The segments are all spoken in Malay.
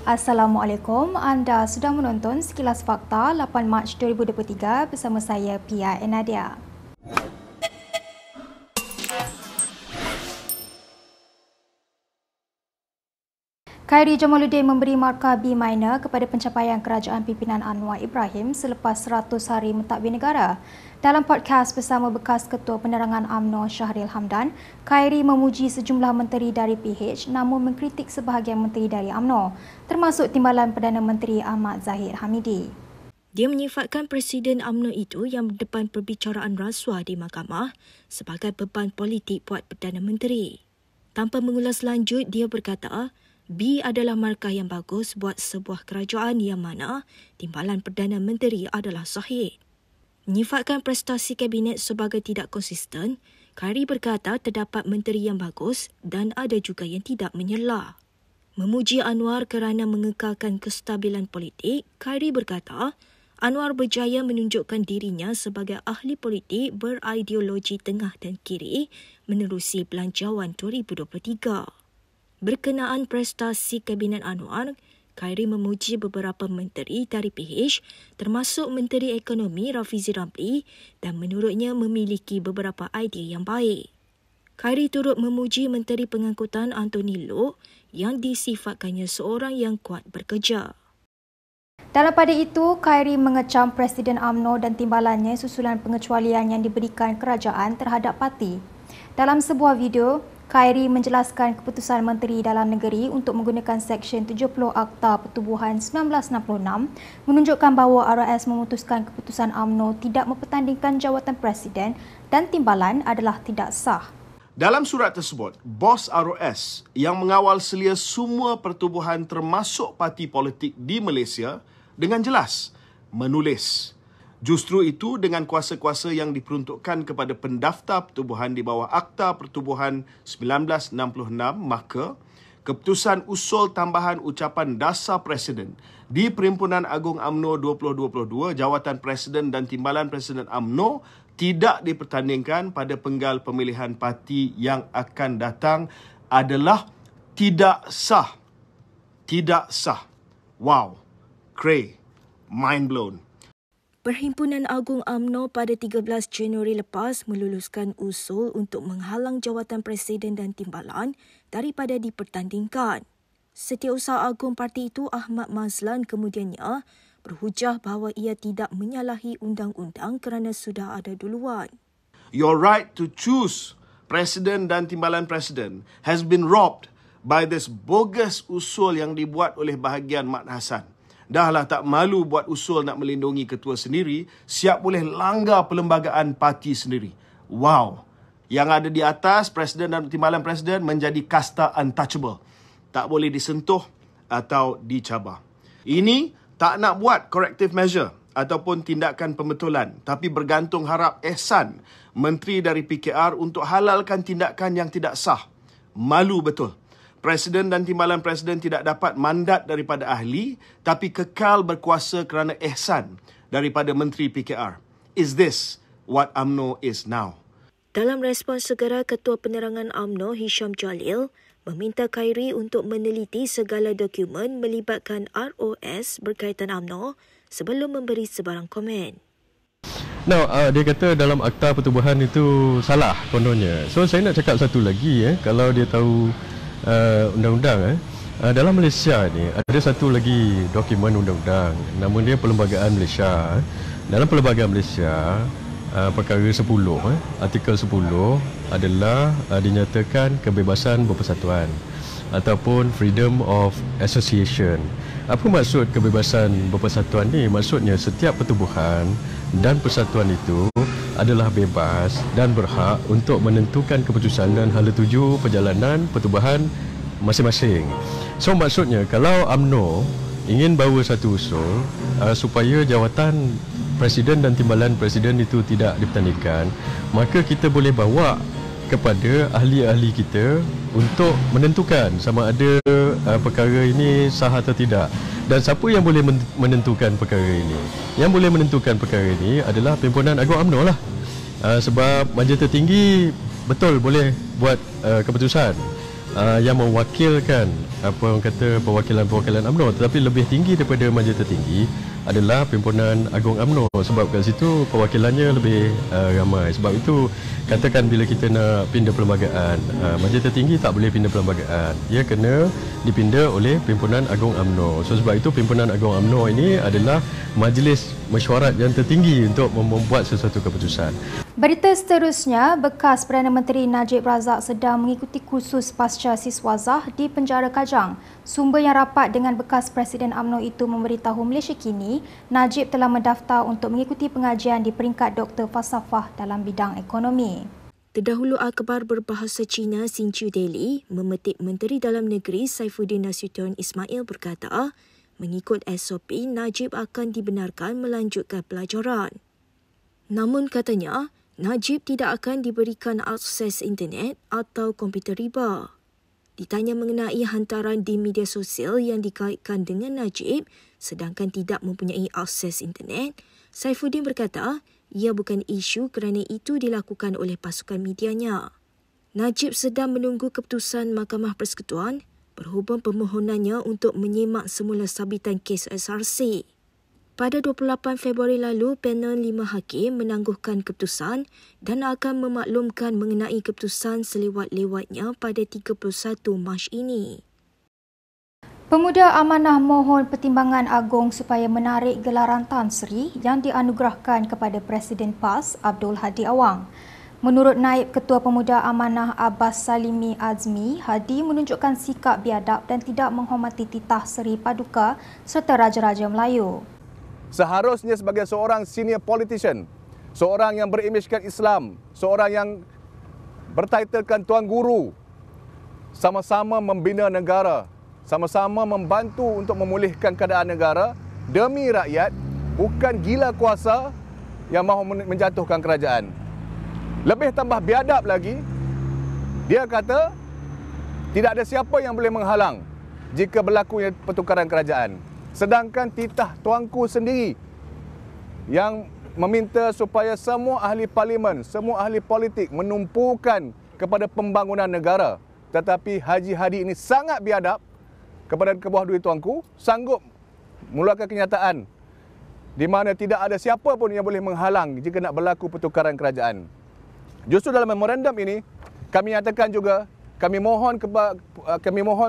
Assalamualaikum, anda sedang menonton Sekilas Fakta 8 Mac 2023 bersama saya Pia Enadia. Khairi Jamaluddin memberi markah B- kepada pencapaian kerajaan pimpinan Anwar Ibrahim selepas 100 hari mentadbir negara. Dalam podcast bersama bekas Ketua Penerangan UMNO Syahril Hamdan, Khairi memuji sejumlah menteri dari PH namun mengkritik sebahagian menteri dari UMNO, termasuk Timbalan Perdana Menteri Ahmad Zahid Hamidi. Dia menyifatkan Presiden UMNO itu yang berdepan perbicaraan rasuah di mahkamah sebagai beban politik buat Perdana Menteri. Tanpa mengulas lanjut, dia berkata, B adalah markah yang bagus buat sebuah kerajaan yang mana Timbalan Perdana Menteri adalah Zahid. Menyifatkan prestasi Kabinet sebagai tidak konsisten, Khairi berkata terdapat menteri yang bagus dan ada juga yang tidak menyela. Memuji Anwar kerana mengekalkan kestabilan politik, Khairi berkata, Anwar berjaya menunjukkan dirinya sebagai ahli politik berideologi tengah dan kiri menerusi Belanjawan 2023. Berkenaan prestasi Kabinet Anwar, Khairi memuji beberapa menteri dari PH termasuk Menteri Ekonomi Rafizi Ramli dan menurutnya memiliki beberapa idea yang baik. Khairi turut memuji Menteri Pengangkutan Anthony Loke yang disifatkannya seorang yang kuat bekerja. Dalam pada itu, Khairi mengecam Presiden UMNO dan timbalannya susulan pengecualian yang diberikan kerajaan terhadap parti. Dalam sebuah video, Khairi menjelaskan keputusan Menteri Dalam Negeri untuk menggunakan Seksyen 70 Akta Pertubuhan 1966 menunjukkan bahawa RAS memutuskan keputusan UMNO tidak mempertandingkan jawatan Presiden dan timbalan adalah tidak sah. Dalam surat tersebut, bos RAS yang mengawal selia semua pertubuhan termasuk parti politik di Malaysia dengan jelas menulis, justru itu dengan kuasa-kuasa yang diperuntukkan kepada pendaftar pertubuhan di bawah Akta Pertubuhan 1966, maka keputusan usul tambahan ucapan dasar Presiden di Perhimpunan Agung UMNO 2022, jawatan Presiden dan timbalan Presiden UMNO tidak dipertandingkan pada penggal pemilihan parti yang akan datang adalah tidak sah. Tidak sah. Wow. Cray. Mind blown. Perhimpunan Agung UMNO pada 13 Januari lepas meluluskan usul untuk menghalang jawatan Presiden dan timbalan daripada dipertandingkan. Setiausaha Agung parti itu Ahmad Mazlan kemudiannya berhujah bahawa ia tidak menyalahi undang-undang kerana sudah ada duluan. Your right to choose Presiden dan timbalan Presiden has been robbed by this bogus usul yang dibuat oleh bahagian Mat Hassan. Dahlah tak malu buat usul nak melindungi ketua sendiri, siap boleh langgar perlembagaan parti sendiri. Wow. Yang ada di atas, Presiden dan timbalan Presiden menjadi kasta untouchable. Tak boleh disentuh atau dicabar. Ini tak nak buat corrective measure ataupun tindakan pembetulan, tapi bergantung harap ihsan Menteri dari PKR untuk halalkan tindakan yang tidak sah. Malu betul. Presiden dan timbalan Presiden tidak dapat mandat daripada ahli tapi kekal berkuasa kerana ihsan daripada Menteri PKR. Is this what UMNO is now? Dalam respons segera, Ketua Penerangan UMNO Hisham Jalil meminta Khairi untuk meneliti segala dokumen melibatkan ROS berkaitan UMNO sebelum memberi sebarang komen. Dia kata dalam Akta Pertubuhan itu salah kononnya. So saya nak cakap satu lagi, kalau dia tahu undang-undang, dalam Malaysia ni ada satu lagi dokumen undang-undang, nama dia Perlembagaan Malaysia. Dalam Perlembagaan Malaysia, perkara 10, artikel 10 adalah dinyatakan kebebasan berpersatuan ataupun freedom of association. Apa maksud kebebasan berpersatuan ni? Maksudnya setiap pertubuhan dan persatuan itu adalah bebas dan berhak untuk menentukan keputusan dan hala tuju perjalanan pertubuhan masing-masing. So maksudnya kalau UMNO ingin bawa satu usul supaya jawatan Presiden dan timbalan Presiden itu tidak dipertandingkan, maka kita boleh bawa kepada ahli-ahli kita untuk menentukan sama ada perkara ini sah atau tidak. Dan siapa yang boleh menentukan perkara ini? Yang boleh menentukan perkara ini adalah Perhimpunan Agung UMNO lah. Sebab Majlis Tertinggi betul boleh buat keputusan. yang mewakilkan apa orang kata perwakilan-perwakilan UMNO, tetapi lebih tinggi daripada majlis tertinggi adalah Perhimpunan Agung UMNO, sebab kat situ perwakilannya lebih ramai. Sebab itu katakan bila kita nak pindah perlembagaan, majlis tertinggi tak boleh pindah perlembagaan, ia kena dipindah oleh Perhimpunan Agung UMNO. So sebab itu Perhimpunan Agung UMNO ini adalah majlis mesyuarat yang tertinggi untuk membuat sesuatu keputusan. Berita seterusnya, bekas Perdana Menteri Najib Razak sedang mengikuti kursus pasca siswazah di penjara Kajang. Sumber yang rapat dengan bekas Presiden UMNO itu memberitahu Malaysia Kini, Najib telah mendaftar untuk mengikuti pengajian di peringkat Doktor Falsafah dalam bidang ekonomi. Terdahulu akhbar berbahasa Cina Xinqiu Daily memetik Menteri Dalam Negeri Saifuddin Nasution Ismail berkata, mengikut SOP, Najib akan dibenarkan melanjutkan pelajaran. Namun katanya, Najib tidak akan diberikan akses internet atau komputer riba. Ditanya mengenai hantaran di media sosial yang dikaitkan dengan Najib sedangkan tidak mempunyai akses internet, Saifuddin berkata ia bukan isu kerana itu dilakukan oleh pasukan medianya. Najib sedang menunggu keputusan Mahkamah Persekutuan berhubung permohonannya untuk menyemak semula sabitan kes SRC. Pada 28 Februari lalu, panel 5 hakim menangguhkan keputusan dan akan memaklumkan mengenai keputusan selewat-lewatnya pada 31 Mac ini. Pemuda Amanah mohon Pertimbangan Agung supaya menarik gelaran Tan Sri yang dianugerahkan kepada Presiden PAS Abdul Hadi Awang. Menurut Naib Ketua Pemuda Amanah Abbas Salimi Azmi, Hadi menunjukkan sikap biadab dan tidak menghormati titah Seri Paduka serta Raja-Raja Melayu. Seharusnya sebagai seorang senior politician, seorang yang berimejkan Islam, seorang yang bertitlekan Tuan Guru, sama-sama membina negara, sama-sama membantu untuk memulihkan keadaan negara demi rakyat, bukan gila kuasa yang mahu menjatuhkan kerajaan. Lebih tambah biadab lagi, dia kata tidak ada siapa yang boleh menghalang jika berlakunya pertukaran kerajaan. Sedangkan titah tuanku sendiri yang meminta supaya semua ahli parlimen, semua ahli politik menumpukan kepada pembangunan negara. Tetapi Haji Hadi ini sangat biadab kepada ke bawah duit tuanku, sanggup mengeluarkan kenyataan di mana tidak ada siapa pun yang boleh menghalang jika nak berlaku pertukaran kerajaan. Justru dalam memorandum ini, kami nyatakan juga, kami mohon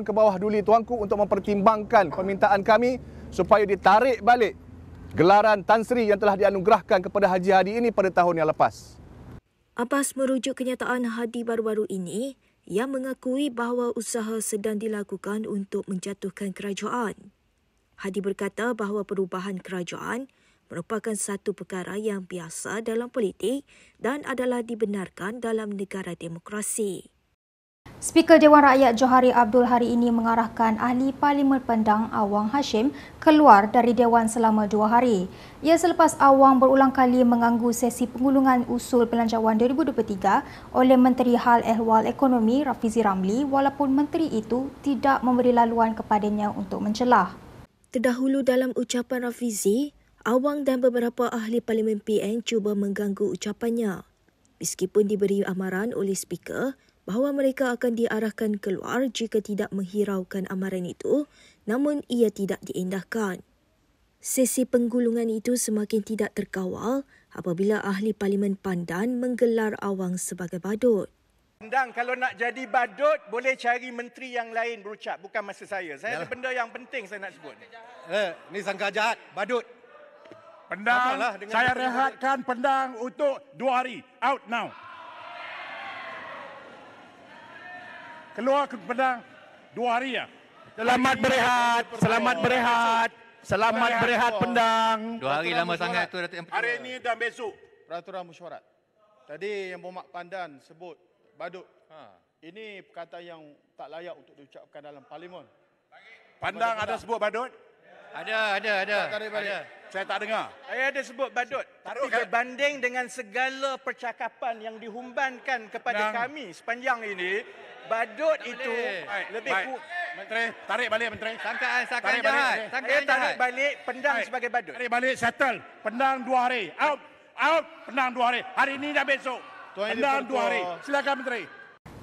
ke bawah duli tuanku untuk mempertimbangkan permintaan kami supaya ditarik balik gelaran Tan Sri yang telah dianugerahkan kepada Haji Hadi ini pada tahun yang lepas. Abbas merujuk kenyataan Hadi baru-baru ini yang mengakui bahawa usaha sedang dilakukan untuk menjatuhkan kerajaan. Hadi berkata bahawa perubahan kerajaan merupakan satu perkara yang biasa dalam politik dan adalah dibenarkan dalam negara demokrasi. Speaker Dewan Rakyat Johari Abdul hari ini mengarahkan Ahli Parlimen Pendang Awang Hashim keluar dari Dewan selama 2 hari. Ia selepas Awang berulang kali mengganggu sesi pengulungan usul Belanjawan 2023 oleh Menteri Hal Ehwal Ekonomi Rafizi Ramli walaupun menteri itu tidak memberi laluan kepadanya untuk mencelah. Terdahulu dalam ucapan Rafizi, Awang dan beberapa ahli Parlimen PN cuba mengganggu ucapannya. Meskipun diberi amaran oleh Speaker bahawa mereka akan diarahkan keluar jika tidak menghiraukan amaran itu, namun ia tidak diendahkan. Sesi penggulungan itu semakin tidak terkawal apabila ahli Parlimen Pandan menggelar Awang sebagai badut. Pendang, kalau nak jadi badut, boleh cari menteri yang lain berucap, bukan masa saya. Saya ada benda yang penting saya nak sebut. Ni sangka jahat, badut. Pendang, saya rehatkan Pendang untuk 2 hari. Out now. Keluar ke Pendang 2 hari ya. Selamat berehat, selamat berehat. Selamat berehat Pendang. 2 hari lama sangat tu Datuk Yang Pertua. Hari ini dan besok. Peraturan mesyuarat. Tadi yang Berhormat Pandan sebut badut. Ini perkataan yang tak layak untuk diucapkan dalam parlimen. Pandang ada sebut badut? Ada. Saya tak dengar. Saya ada sebut badut. Tapi berbanding dengan segala percakapan yang dihumbankan kepada kami sepanjang ini, badut itu lebih baik. Menteri, tarik balik Menteri. Sangkaan Tarik jahat. balik. Saya tarik balik Pendang sebagai badut. Tarik balik, settle. Pendang 2 hari. Out. Pendang 2 hari. Hari ini dan besok. Pendang 2 hari. Silakan Menteri.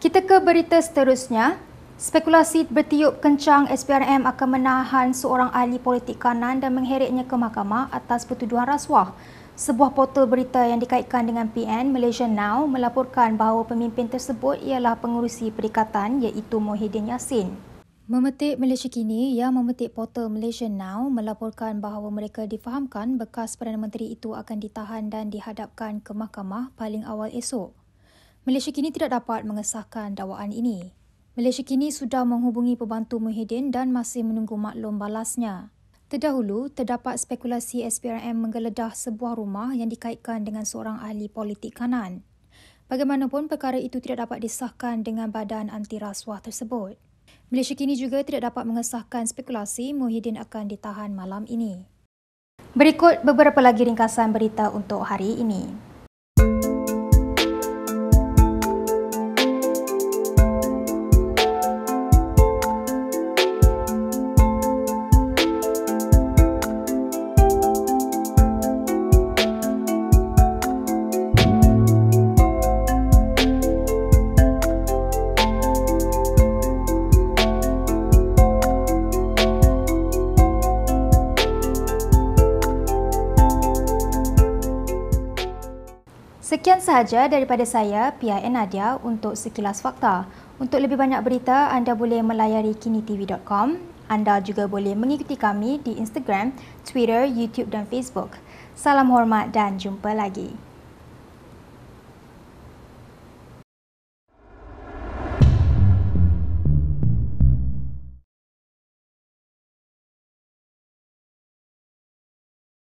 Kita ke berita seterusnya. Spekulasi bertiup kencang SPRM akan menahan seorang ahli politik kanan dan mengheretnya ke mahkamah atas pertuduhan rasuah. Sebuah portal berita yang dikaitkan dengan PN Malaysia Now melaporkan bahawa pemimpin tersebut ialah pengurusi Perikatan iaitu Muhyiddin Yassin. Memetik Malaysia Kini yang memetik portal Malaysia Now melaporkan bahawa mereka difahamkan bekas Perdana Menteri itu akan ditahan dan dihadapkan ke mahkamah paling awal esok. Malaysia Kini tidak dapat mengesahkan dakwaan ini. Malaysia Kini sudah menghubungi pembantu Muhyiddin dan masih menunggu maklum balasnya. Terdahulu, terdapat spekulasi SPRM menggeledah sebuah rumah yang dikaitkan dengan seorang ahli politik kanan. Bagaimanapun, perkara itu tidak dapat disahkan dengan badan anti rasuah tersebut. Malaysia Kini juga tidak dapat mengesahkan spekulasi Muhyiddin akan ditahan malam ini. Berikut beberapa lagi ringkasan berita untuk hari ini. Sekian sahaja daripada saya, PIN Nadia untuk Sekilas Fakta. Untuk lebih banyak berita, anda boleh melayari kinitv.com. Anda juga boleh mengikuti kami di Instagram, Twitter, YouTube dan Facebook. Salam hormat dan jumpa lagi.